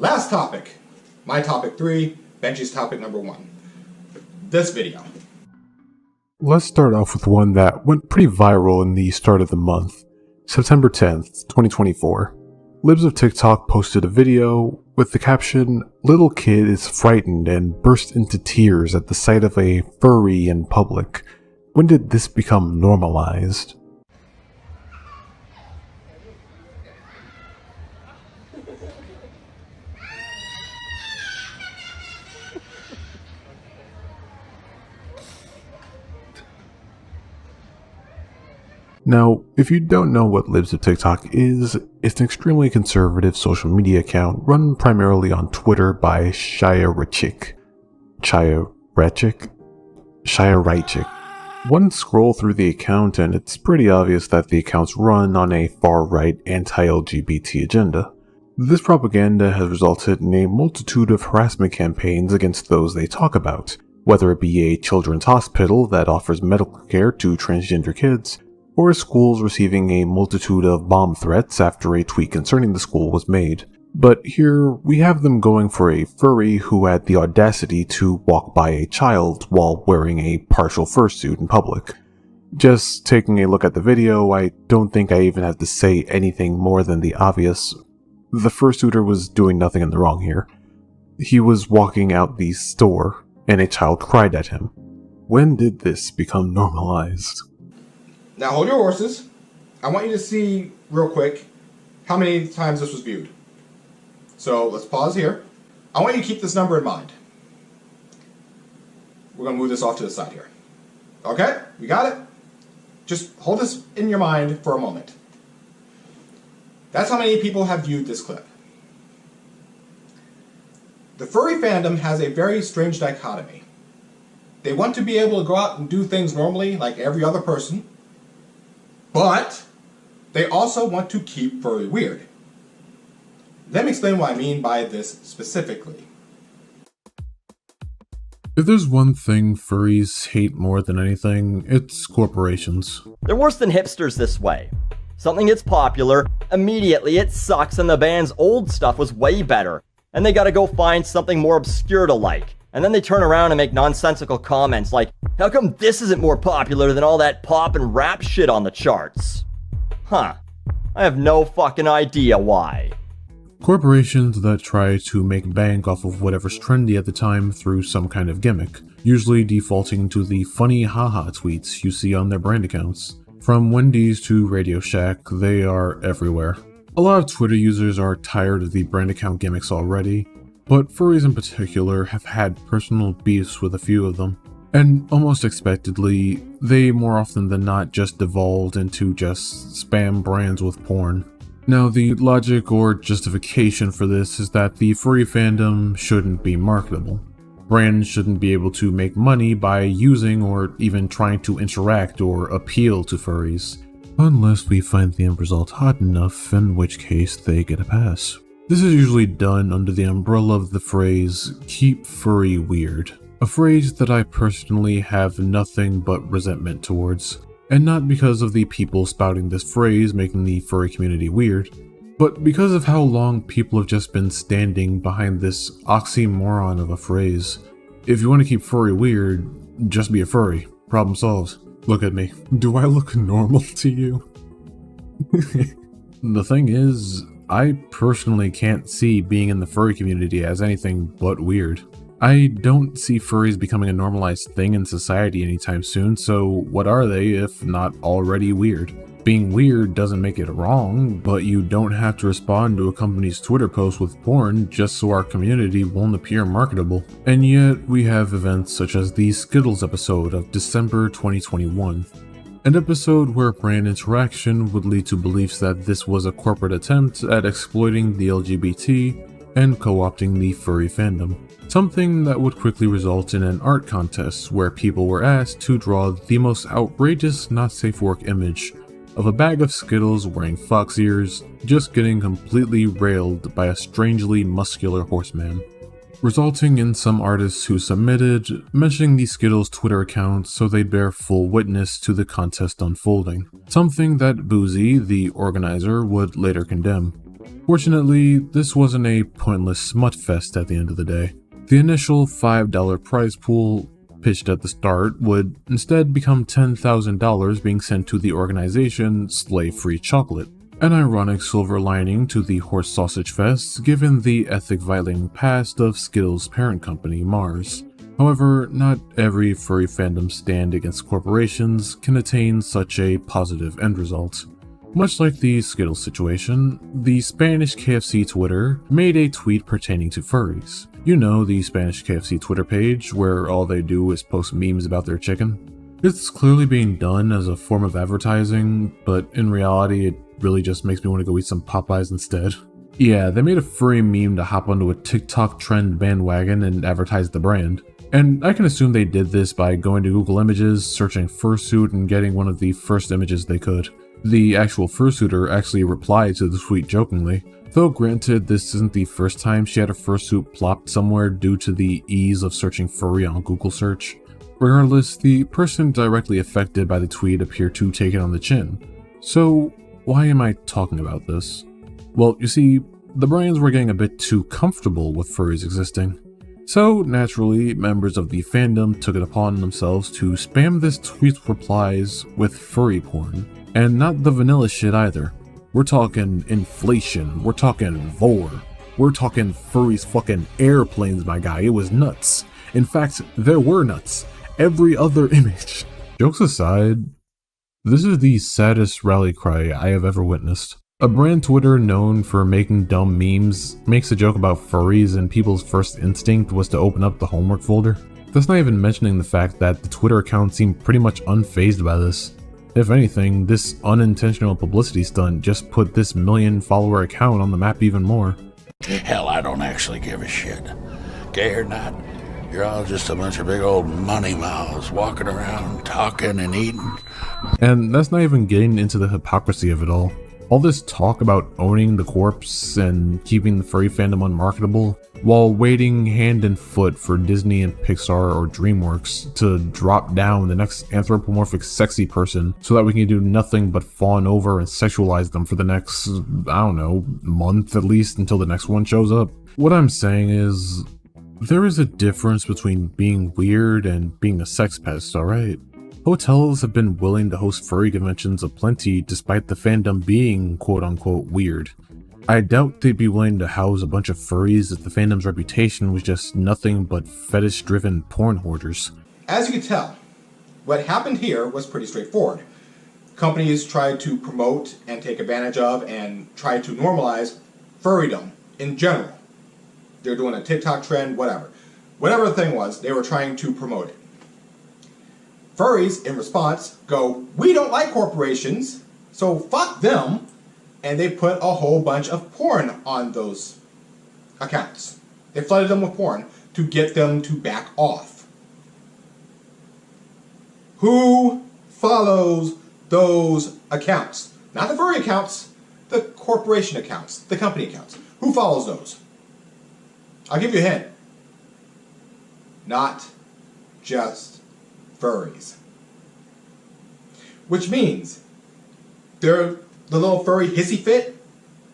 Last topic. My topic 3, Benji's topic number 1. This video. Let's start off with one that went pretty viral in the start of the month, September 10th, 2024. Libs of TikTok posted a video with the caption, "Little kid is frightened and burst into tears at the sight of a furry in public. When did this become normalized?" Now, if you don't know what Libs of TikTok is, it's an extremely conservative social media account run primarily on Twitter by Shia Raichik. One scroll through the account and it's pretty obvious that the account's run on a far-right anti-LGBT agenda. This propaganda has resulted in a multitude of harassment campaigns against those they talk about, whether it be a children's hospital that offers medical care to transgender kids, or schools receiving a multitude of bomb threats after a tweet concerning the school was made. But here, we have them going for a furry who had the audacity to walk by a child while wearing a partial fursuit in public. Just taking a look at the video, I don't think I even have to say anything more than the obvious. The fursuiter was doing nothing in the wrong here. He was walking out the store, and a child cried at him. When did this become normalized? Now hold your horses. I want you to see real quick how many times this was viewed. So let's pause here. I want you to keep this number in mind. We're going to move this off to the side here. Okay? We got it? Just hold this in your mind for a moment. That's how many people have viewed this clip. The furry fandom has a very strange dichotomy. They want to be able to go out and do things normally like every other person, but they also want to keep furry weird. Let me explain what I mean by this specifically. If there's one thing furries hate more than anything, it's corporations. They're worse than hipsters this way. Something gets popular, immediately it sucks and the band's old stuff was way better, and they gotta go find something more obscure to like. And then they turn around and make nonsensical comments like, how come this isn't more popular than all that pop and rap shit on the charts? Huh. I have no fucking idea why. Corporations that try to make bank off of whatever's trendy at the time through some kind of gimmick, usually defaulting to the funny haha tweets you see on their brand accounts. From Wendy's to Radio Shack, they are everywhere. A lot of Twitter users are tired of the brand account gimmicks already, but furries in particular have had personal beefs with a few of them. And almost expectedly, they more often than not just devolved into just spam brands with porn. Now, the logic or justification for this is that the furry fandom shouldn't be marketable. Brands shouldn't be able to make money by using or even trying to interact or appeal to furries, unless we find the end result hot enough, in which case they get a pass. This is usually done under the umbrella of the phrase, "keep furry weird," a phrase that I personally have nothing but resentment towards, and not because of the people spouting this phrase making the furry community weird, but because of how long people have just been standing behind this oxymoron of a phrase. If you want to keep furry weird, just be a furry. Problem solved. Look at me. Do I look normal to you? The thing is, I personally can't see being in the furry community as anything but weird. I don't see furries becoming a normalized thing in society anytime soon, so what are they if not already weird? Being weird doesn't make it wrong, but you don't have to respond to a company's Twitter post with porn just so our community won't appear marketable. And yet, we have events such as the Skittles episode of December 2021. An episode where brand interaction would lead to beliefs that this was a corporate attempt at exploiting the LGBT and co-opting the furry fandom. Something that would quickly result in an art contest where people were asked to draw the most outrageous not safe for work image of a bag of Skittles wearing fox ears, just getting completely railed by a strangely muscular horseman, resulting in some artists who submitted mentioning the Skittles Twitter account so they'd bear full witness to the contest unfolding, something that Boozy, the organizer, would later condemn. Fortunately, this wasn't a pointless smut fest at the end of the day. The initial $5 prize pool pitched at the start would instead become $10,000 being sent to the organization Slave Free Chocolate. An ironic silver lining to the horse sausage fest given the ethic-violating past of Skittles' parent company, Mars. However, not every furry fandom stand against corporations can attain such a positive end result. Much like the Skittles situation, the Spanish KFC Twitter made a tweet pertaining to furries. You know, the Spanish KFC Twitter page where all they do is post memes about their chicken. It's clearly being done as a form of advertising, but in reality it really just makes me want to go eat some Popeyes instead. Yeah, they made a furry meme to hop onto a TikTok trend bandwagon and advertise the brand. And I can assume they did this by going to Google Images, searching fursuit, and getting one of the first images they could. The actual fursuiter actually replied to the tweet jokingly, though granted this isn't the first time she had a fursuit plopped somewhere due to the ease of searching furry on Google search. Regardless, the person directly affected by the tweet appeared to take it on the chin. So why am I talking about this? Well, you see, the brands were getting a bit too comfortable with furries existing. So naturally, members of the fandom took it upon themselves to spam this tweet's replies with furry porn. And not the vanilla shit either. We're talking inflation, we're talking vor, we're talking furries fucking airplanes, my guy. It was nuts. In fact, there were nuts. Every other image. Jokes aside, this is the saddest rally cry I have ever witnessed. A brand Twitter known for making dumb memes makes a joke about furries and people's first instinct was to open up the homework folder. That's not even mentioning the fact that the Twitter account seemed pretty much unfazed by this. If anything, this unintentional publicity stunt just put this million-follower account on the map even more. Hell, I don't actually give a shit. Gay or not, you're all just a bunch of big old money mouths walking around, talking and eating. And that's not even getting into the hypocrisy of it all. All this talk about owning the corpse and keeping the furry fandom unmarketable, while waiting hand and foot for Disney and Pixar or DreamWorks to drop down the next anthropomorphic sexy person so that we can do nothing but fawn over and sexualize them for the next, I don't know, month at least until the next one shows up. What I'm saying is, there is a difference between being weird and being a sex pest, alright? Hotels have been willing to host furry conventions aplenty despite the fandom being quote-unquote weird. I doubt they'd be willing to house a bunch of furries if the fandom's reputation was just nothing but fetish-driven porn hoarders. As you can tell, what happened here was pretty straightforward. Companies tried to promote and take advantage of and try to normalize furrydom in general. They're doing a TikTok trend, whatever. Whatever the thing was, they were trying to promote it. Furries, in response, go, we don't like corporations, so fuck them, and they put a whole bunch of porn on those accounts. They flooded them with porn to get them to back off. Who follows those accounts? Not the furry accounts, the corporation accounts, the company accounts. Who follows those? I'll give you a hint. Not just furries. Which means they're the little furry hissy fit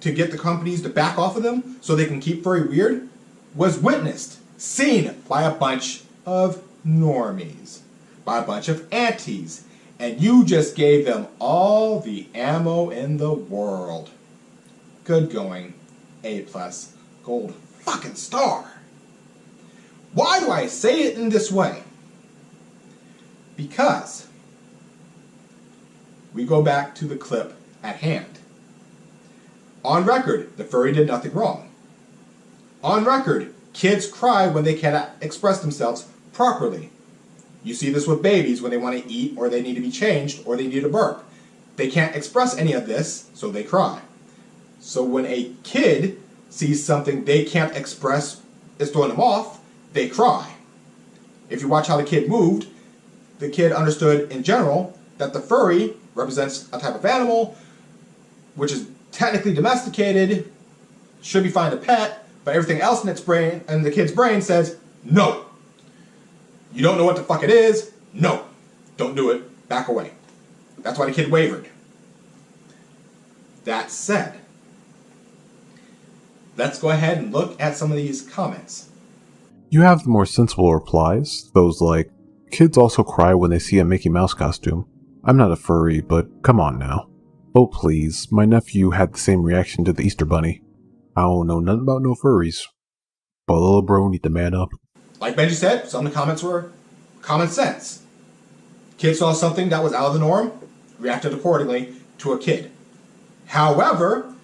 to get the companies to back off of them so they can keep Furry Weird was witnessed, seen by a bunch of normies, by a bunch of antis, and you just gave them all the ammo in the world. Good going. A+, gold fucking star. Why do I say it in this way? Because we go back to the clip at hand. On record, the furry did nothing wrong. On record, kids cry when they cannot express themselves properly. You see this with babies when they want to eat or they need to be changed or they need a burp. They can't express any of this, so they cry. So when a kid sees something they can't express is throwing them off, they cry. If you watch how the kid moved, the kid understood in general that the furry represents a type of animal which is technically domesticated, should be fine to pet, but everything else in its brain and the kid's brain says, no. You don't know what the fuck it is? No. Don't do it. Back away. That's why the kid wavered. That said, let's go ahead and look at some of these comments. You have the more sensible replies, those like, kids also cry when they see a Mickey Mouse costume. I'm not a furry, but come on now. Oh please, my nephew had the same reaction to the Easter Bunny. I don't know nothing about no furries. But little bro need to man up. Like Benji said, some of the comments were common sense. Kid saw something that was out of the norm, reacted accordingly to a kid. However,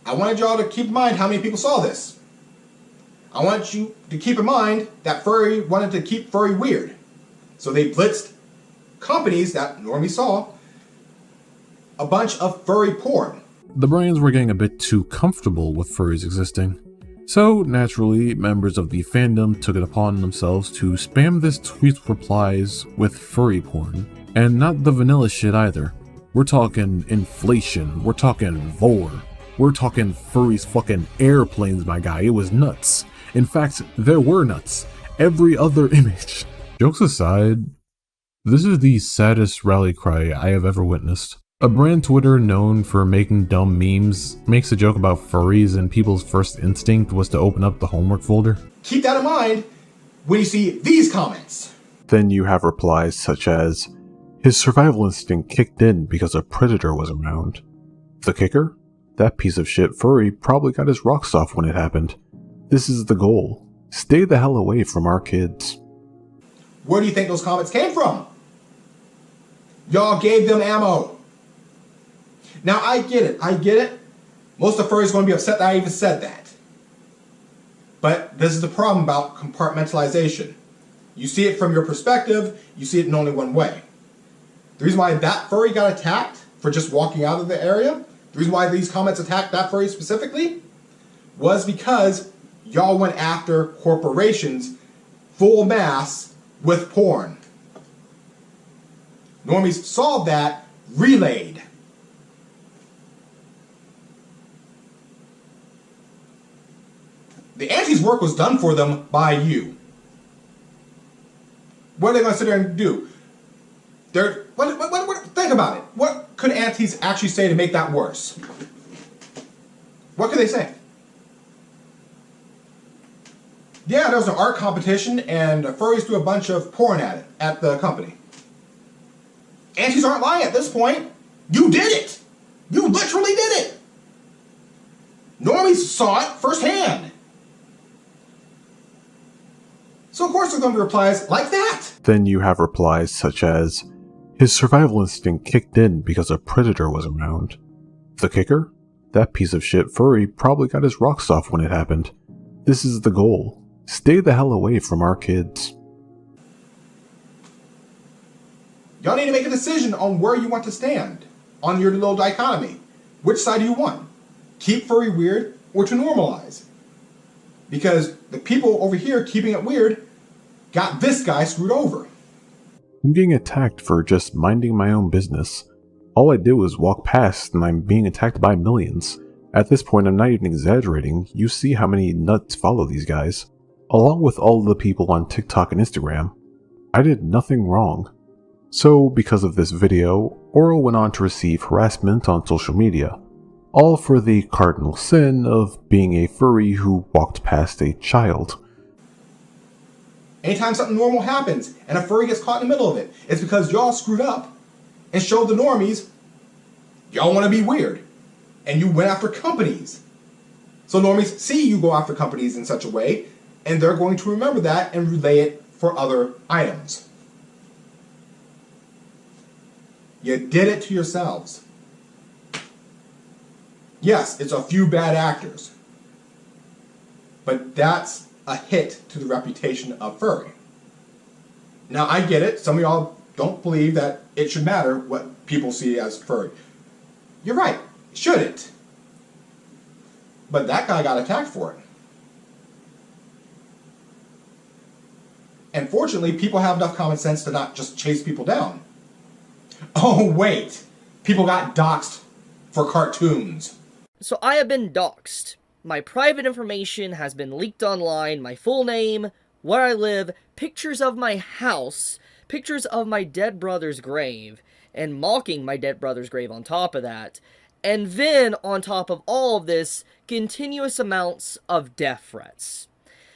I wanted y'all to keep in mind how many people saw this. I want you to keep in mind that Furry wanted to keep Furry weird. So they blitzed companies that Normie saw a bunch of furry porn. The brands were getting a bit too comfortable with furries existing. So, naturally, members of the fandom took it upon themselves to spam this tweet replies with furry porn. And not the vanilla shit either. We're talking inflation, we're talking vor, we're talking furries fucking airplanes, my guy. It was nuts. In fact, there were nuts. Every other image. Jokes aside, this is the saddest rally cry I have ever witnessed. A brand Twitter known for making dumb memes makes a joke about furries and people's first instinct was to open up the homework folder. Keep that in mind when you see these comments. Then you have replies such as, his survival instinct kicked in because a predator was around. The kicker? That piece of shit furry probably got his rocks off when it happened. This is the goal. Stay the hell away from our kids. Where do you think those comments came from? Y'all gave them ammo. Now I get it. Most of the furries are going to be upset that I even said that. But this is the problem about compartmentalization. You see it from your perspective, you see it in only one way. The reason why that furry got attacked for just walking out of the area, the reason why these comments attacked that furry specifically, was because y'all went after corporations full mass with porn. Normies saw that, relayed. The anti's work was done for them by you. What are they going to sit there and do? Think about it. What could antis actually say to make that worse? What could they say? Yeah, there was an art competition and furries threw a bunch of porn at it, at the company. Antis aren't lying at this point. You did it. You literally did it. Normies saw it firsthand. So of course there's going to be replies like that. Then you have replies such as, his survival instinct kicked in because a predator was around. The kicker? That piece of shit furry probably got his rocks off when it happened. This is the goal. Stay the hell away from our kids. Y'all need to make a decision on where you want to stand on your little dichotomy. Which side do you want? Keep furry weird or to normalize? Because the people over here keeping it weird got this guy screwed over. I'm getting attacked for just minding my own business. All I did was walk past and I'm being attacked by millions. At this point, I'm not even exaggerating. You see how many nuts follow these guys. Along with all of the people on TikTok and Instagram. I did nothing wrong. So, because of this video, Oro went on to receive harassment on social media. All for the cardinal sin of being a furry who walked past a child. Anytime something normal happens and a furry gets caught in the middle of it, it's because y'all screwed up and showed the normies y'all want to be weird. And you went after companies. So normies see you go after companies in such a way, and they're going to remember that and relay it for other items. You did it to yourselves. Yes, it's a few bad actors. But that's a hit to the reputation of furry. Now, I get it. Some of y'all don't believe that it should matter what people see as furry. You're right. It shouldn't. But that guy got attacked for it. And fortunately, people have enough common sense to not just chase people down. Oh, wait. People got doxxed for cartoons. So I have been doxxed. My private information has been leaked online, my full name, where I live, pictures of my house, pictures of my dead brother's grave, and mocking my dead brother's grave on top of that. And then, on top of all of this, continuous amounts of death threats.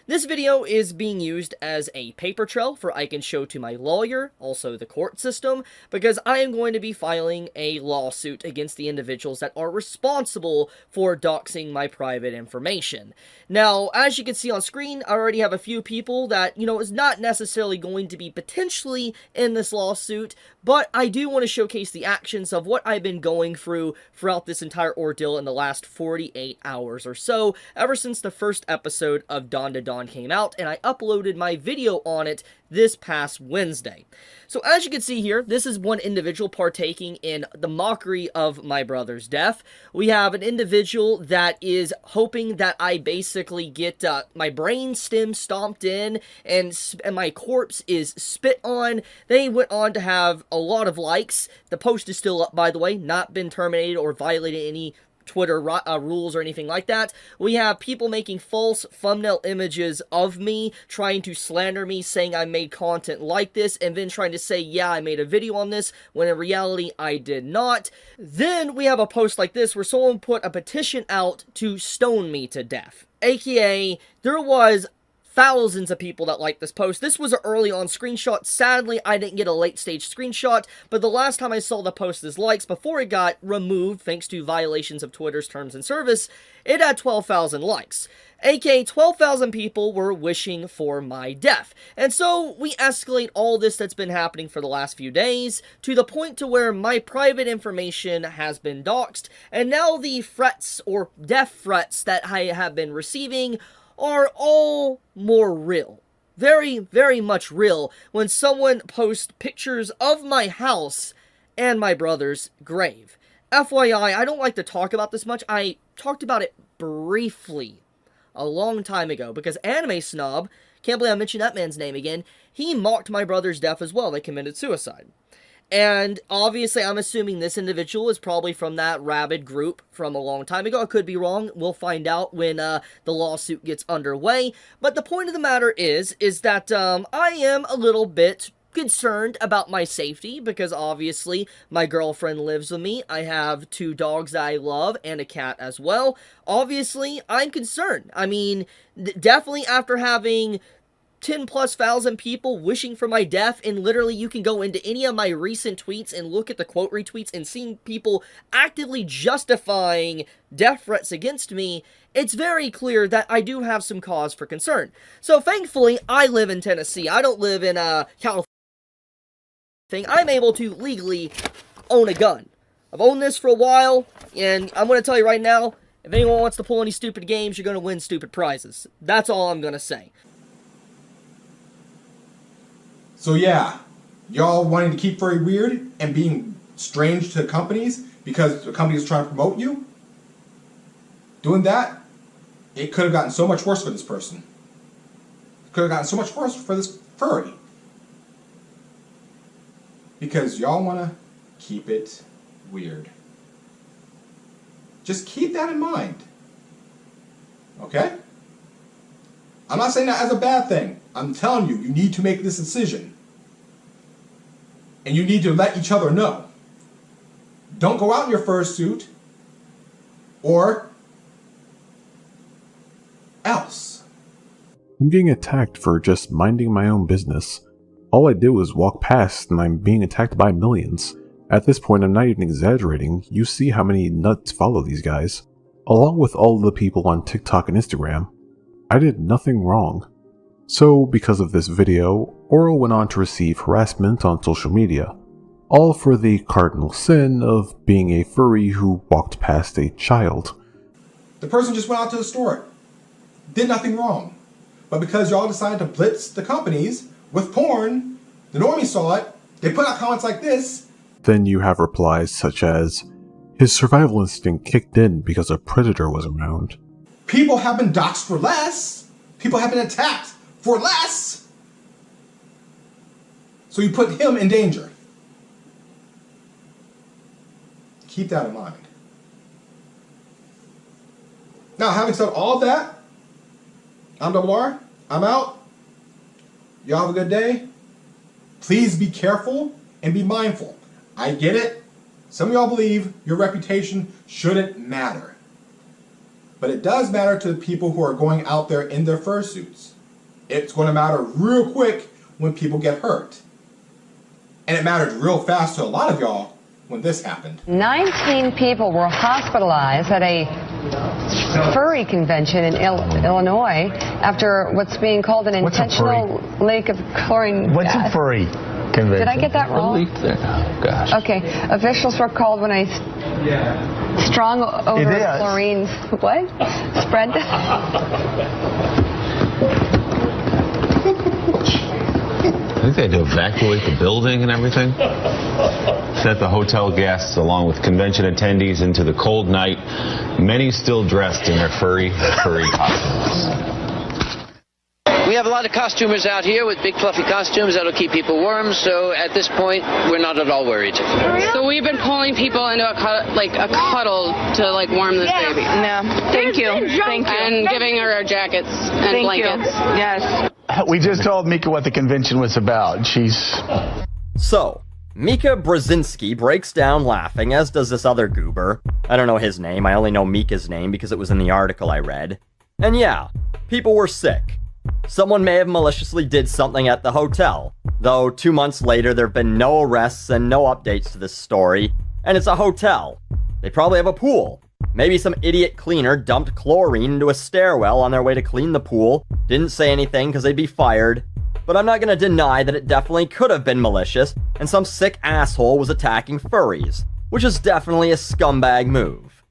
This video is being used as a paper trail for I can show to my lawyer, also the court system, because I am going to be filing a lawsuit against the individuals that are responsible for doxing my private information. Now, as you can see on screen, I already have a few people that, is not necessarily going to be potentially in this lawsuit, but I do want to showcase the actions of what I've been going through throughout this entire ordeal in the last 48 hours or so, ever since the first episode of Dawn to Dawn came out, and I uploaded my video on it this past Wednesday. So as you can see here, this is one individual partaking in the mockery of my brother's death. We have an individual that is hoping that I basically get my brain stem stomped in and my corpse is spit on. They went on to have a lot of likes. The post is still up, by the way, not been terminated or violated any Twitter rules or anything like that. We have people making false thumbnail images of me, trying to slander me, saying I made content like this, and then trying to say, yeah, I made a video on this, when in reality, I did not. Then we have a post like this, where someone put a petition out to stone me to death. AKA, there was thousands of people that liked this post. This was an early on screenshot. Sadly, I didn't get a late stage screenshot, but the last time I saw the post's likes, before it got removed thanks to violations of Twitter's terms and service, it had 12,000 likes. aka 12,000 people were wishing for my death. And so we escalate all this that's been happening for the last few days to the point to where my private information has been doxed, and now the threats or death threats that I have been receiving are all more real. Very, very much real when someone posts pictures of my house and my brother's grave. FYI, I don't like to talk about this much. I talked about it briefly a long time ago because Anime Snob, can't believe I mentioned that man's name again, he mocked my brother's death as well. They committed suicide. And obviously, I'm assuming this individual is probably from that rabid group from a long time ago. I could be wrong. We'll find out when the lawsuit gets underway. But the point of the matter is that I am a little bit concerned about my safety because obviously my girlfriend lives with me. I have 2 dogs that I love and a cat as well. Obviously, I'm concerned. I mean, definitely after having 10,000+ people wishing for my death, and literally you can go into any of my recent tweets and look at the quote retweets and seeing people actively justifying death threats against me, it's very clear that I do have some cause for concern. So thankfully, I live in Tennessee. I don't live in California. I'm able to legally own a gun. I've owned this for a while, and I'm going to tell you right now, if anyone wants to pull any stupid games, you're going to win stupid prizes. That's all I'm going to say. So yeah, y'all wanting to keep Furry Weird and being strange to companies because the company is trying to promote you? Doing that, it could have gotten so much worse for this person. It could have gotten so much worse for this furry. Because y'all want to keep it weird. Just keep that in mind. Okay? I'm not saying that as a bad thing. I'm telling you, you need to make this decision. And you need to let each other know. Don't go out in your fursuit, or else. I'm getting attacked for just minding my own business. All I did was walk past and I'm being attacked by millions. At this point, I'm not even exaggerating. You see how many nuts follow these guys. Along with all the people on TikTok and Instagram. I did nothing wrong. So, because of this video, Oro went on to receive harassment on social media, all for the cardinal sin of being a furry who walked past a child. The person just went out to the store, did nothing wrong. But because y'all decided to blitz the companies with porn, the normies saw it, they put out comments like this. Then you have replies such as, his survival instinct kicked in because a predator was around. People have been doxxed for less. People have been attacked for less. So you put him in danger. Keep that in mind. Now, having said all of that, I'm Double R. I'm out. Y'all have a good day. Please be careful and be mindful. I get it. Some of y'all believe your reputation shouldn't matter. But it does matter to the people who are going out there in their fursuits. It's going to matter real quick when people get hurt. And it mattered real fast to a lot of y'all when this happened. 19 people were hospitalized at a furry convention in Illinois after what's being called an intentional leak of chlorine What's gas. a furry convention? Did I get that wrong? Oh, gosh. Okay. Officials were called when a strong odor It of is. chlorine spread. I think they had to evacuate the building and everything. Sent the hotel guests along with convention attendees into the cold night, many still dressed in their furry costumes. We have a lot of costumers out here with big fluffy costumes that'll keep people warm, so at this point, we're not at all worried. So we've been pulling people into a cuddle to warm this baby. No, thank you. Thank you. And giving her our jackets and blankets. Yes. We just told Mika what the convention was about. So, Mika Brzezinski breaks down laughing, as does this other goober. I don't know his name, I only know Mika's name because it was in the article I read. And yeah, people were sick. Someone may have maliciously did something at the hotel, though 2 months later there have been no arrests and no updates to this story, and it's a hotel. They probably have a pool. Maybe some idiot cleaner dumped chlorine into a stairwell on their way to clean the pool, didn't say anything because they'd be fired, but I'm not gonna deny that it definitely could have been malicious, and some sick asshole was attacking furries, which is definitely a scumbag move.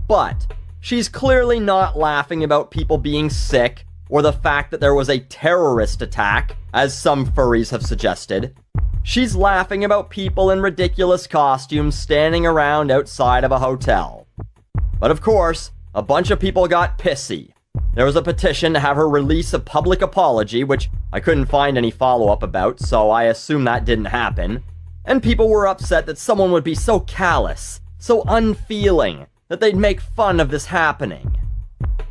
But she's clearly not laughing about people being sick, or the fact that there was a terrorist attack, as some furries have suggested. She's laughing about people in ridiculous costumes standing around outside of a hotel. But of course, a bunch of people got pissy. There was a petition to have her release a public apology, which I couldn't find any follow-up about, so I assume that didn't happen. And people were upset that someone would be so callous, so unfeeling, that they'd make fun of this happening.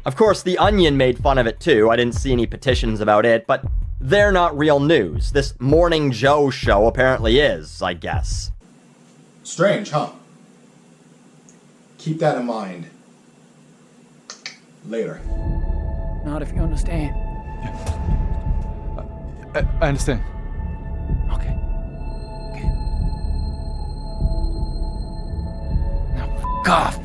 Of course, The Onion made fun of it too. I didn't see any petitions about it, but they're not real news. This Morning Joe show apparently is, I guess. Strange, huh? Keep that in mind. Later. Not if you understand. I understand. Okay. Now, f*** off.